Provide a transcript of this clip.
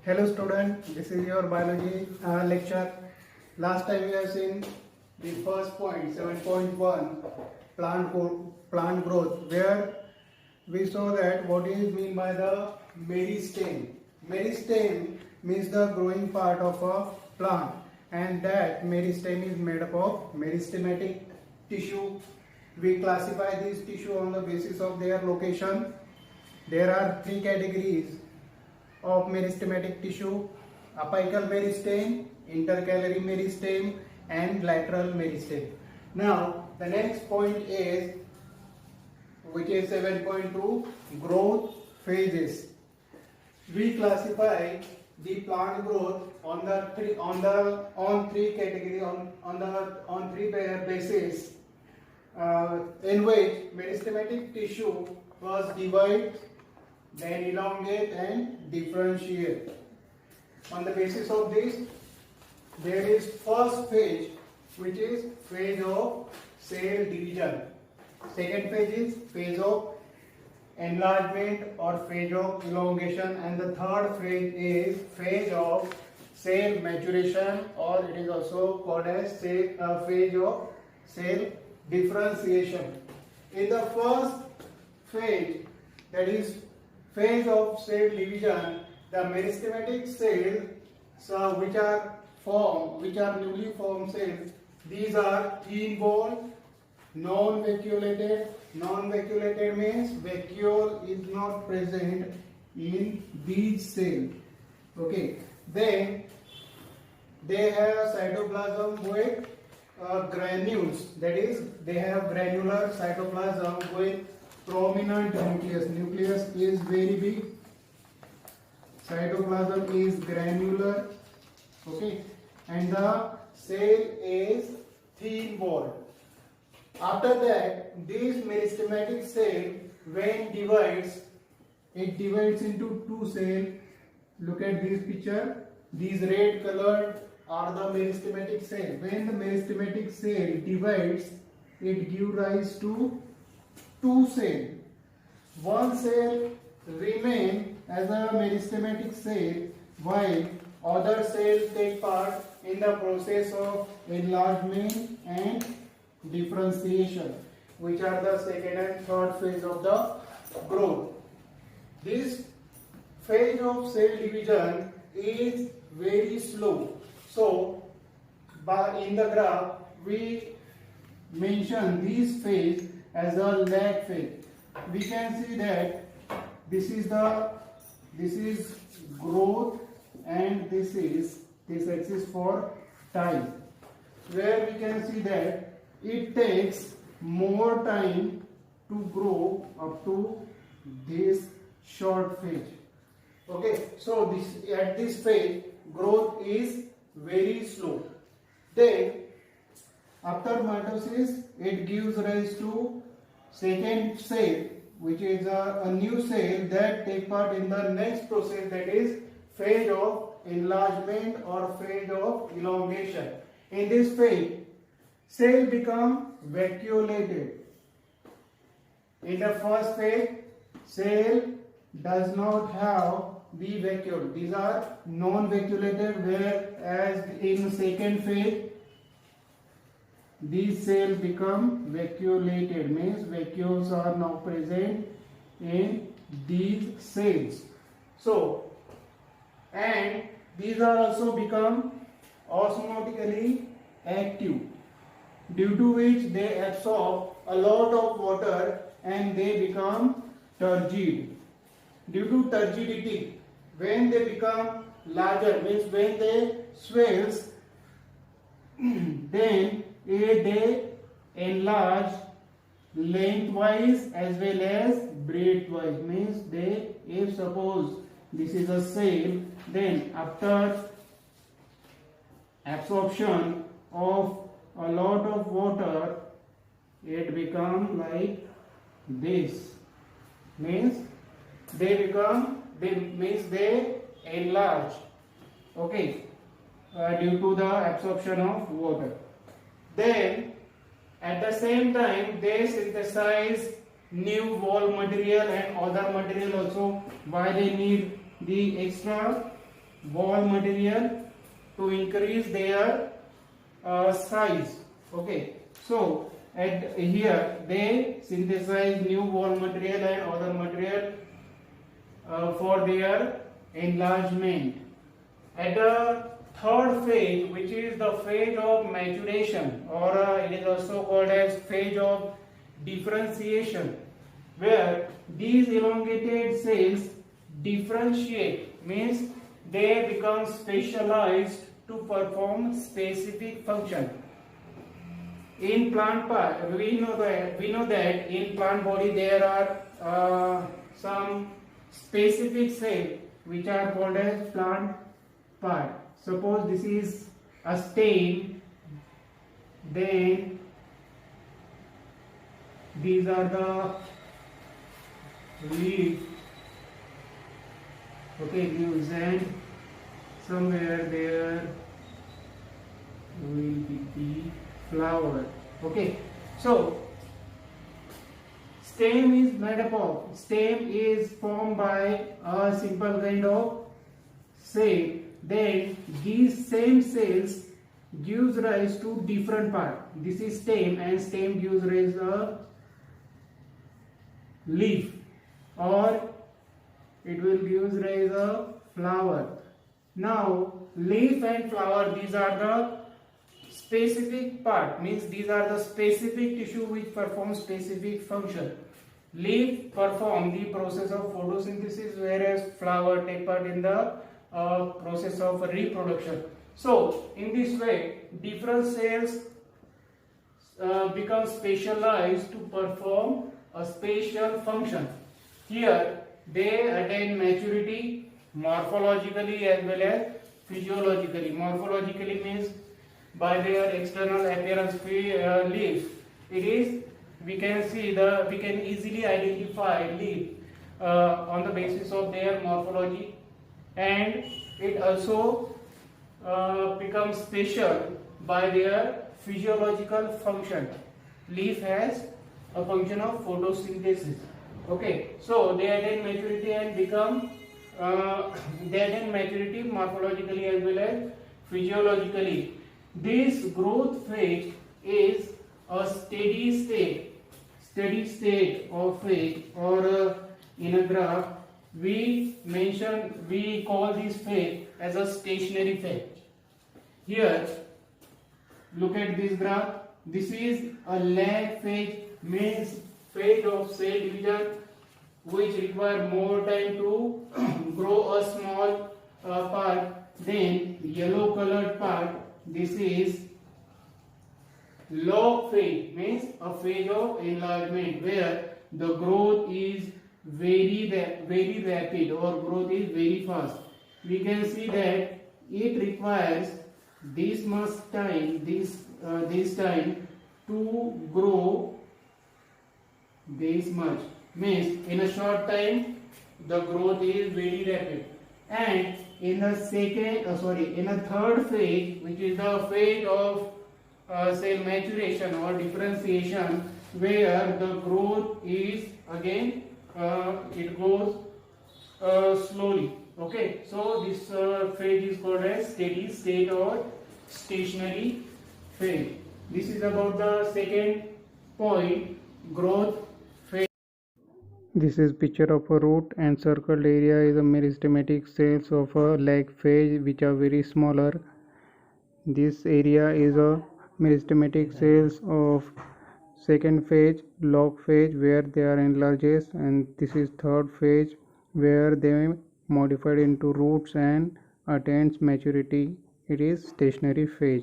Hello student, this is your biology lecture. Last time we have seen the first point 7.1 plant growth, where we saw that what is mean by the meristem. Meristem means the growing part of a plant, and that meristem is made up of meristematic tissue. We classify this tissue on the basis of their location. There are three categories of meristematic tissue: apical meristem, intercalary meristem, and lateral meristem. Now the next point is, which is 7.2, growth phases. We classify the plant growth on three category on three bases, in which meristematic tissue was divided, then elongate and differentiate. On the basis of this, there is first phase, which is phase of cell division. Second phase is phase of enlargement or phase of elongation, and the third phase is phase of cell maturation, or it is also called as phase of cell differentiation. In the first phase, that is phase of cell division, the meristematic cells which are newly formed cells, these are thin-walled, non-vacuolated. Non-vacuolated means vacuole is not present in these cells. Okay, then they have cytoplasm with granules, that is, they have granular cytoplasm with prominent nucleus. Nucleus is very big, cytoplasm is granular, okay, and the cell is thin walled. After that, this meristematic cell, when divides, it divides into two cells. Look at this picture. These red colored are the meristematic cell. When the meristematic cell divides, it gives rise to two cells. One cell remain as a meristematic cell, while other cells take part in the process of enlargement and differentiation, which are the second and third phase of the growth. This phase of cell division is very slow. So, in the graph, we mention this phase as a lag phase. We can see that this is growth, and this axis for time, where we can see that it takes more time to grow up to this short phase. Okay, so at this phase growth is very slow. Then after mitosis, it gives rise to second cell, which is a new cell that take part in the next process, that is phase of enlargement or phase of elongation. In this phase, cell become vacuolated. In the first phase, cell does not have the vacuole. These are non-vacuolated, whereas in second phase, these cells become vacuolated, means vacuoles are now present in these cells. So, and these are also become osmotically active, due to which they absorb a lot of water and they become turgid. Due to turgidity, when they become larger, means when they swells, then they enlarge lengthwise as well as breadthwise. Means they, if suppose this is a cell, then after absorption of a lot of water, it become like this. Means they enlarge. Okay, due to the absorption of water. Then at the same time they synthesize new wall material and other material also. Why they need the extra wall material to increase their size. Okay, so at here they synthesize new wall material and other material for their enlargement. At the third phase, which is the phase of maturation, or it is also called as phase of differentiation, where these elongated cells differentiate, means they become specialized to perform specific function. In plant part, we know that in plant body there are some specific cells which are called as plant part. Suppose this is a stem, then these are the leaf. Okay, leaves, and somewhere there will be the flower. Okay, so stem is made up of, stem is formed by a simple kind of cell. Then these same cells gives rise to different part. This is stem, and stem gives rise a leaf, or it will give rise a flower. Now leaf and flower, these are the specific part, means these are the specific tissue which perform specific function. Leaf perform the process of photosynthesis, whereas flower take part in the process of reproduction. So in this way different cells become specialized to perform a special function. Here they attain maturity morphologically as well as physiologically. Morphologically means by their external appearance. Leaves, it is, we can easily identify leaf on the basis of their morphology, and it also becomes special by their physiological function. Leaf has a function of photosynthesis. Okay, so they attain maturity and become they attain maturity morphologically as well as physiologically. This growth phase is a steady state of phase, or in a graph we call this phase as a stationary phase. Here look at this graph. This is a lag phase, means phase of cell division which require more time to grow a small part. Then yellow colored part, this is log phase, means a phase of enlargement where the growth is very rapid, or growth is very fast. We can see that it requires this much time, this time to grow this much, means in a short time the growth is very rapid. And in the third phase, which is the phase of cell maturation or differentiation, where the growth is again it goes slowly. Okay, so this phase is called as steady state or stationary phase. This is about the second point, growth phase. This is picture of a root, and circled area is a meristematic cells of a lag phase which are very smaller. This area is a meristematic cells of second phase, log phase, where they are enlarged, and this is third phase where they modified into roots and attains maturity. It is stationary phase.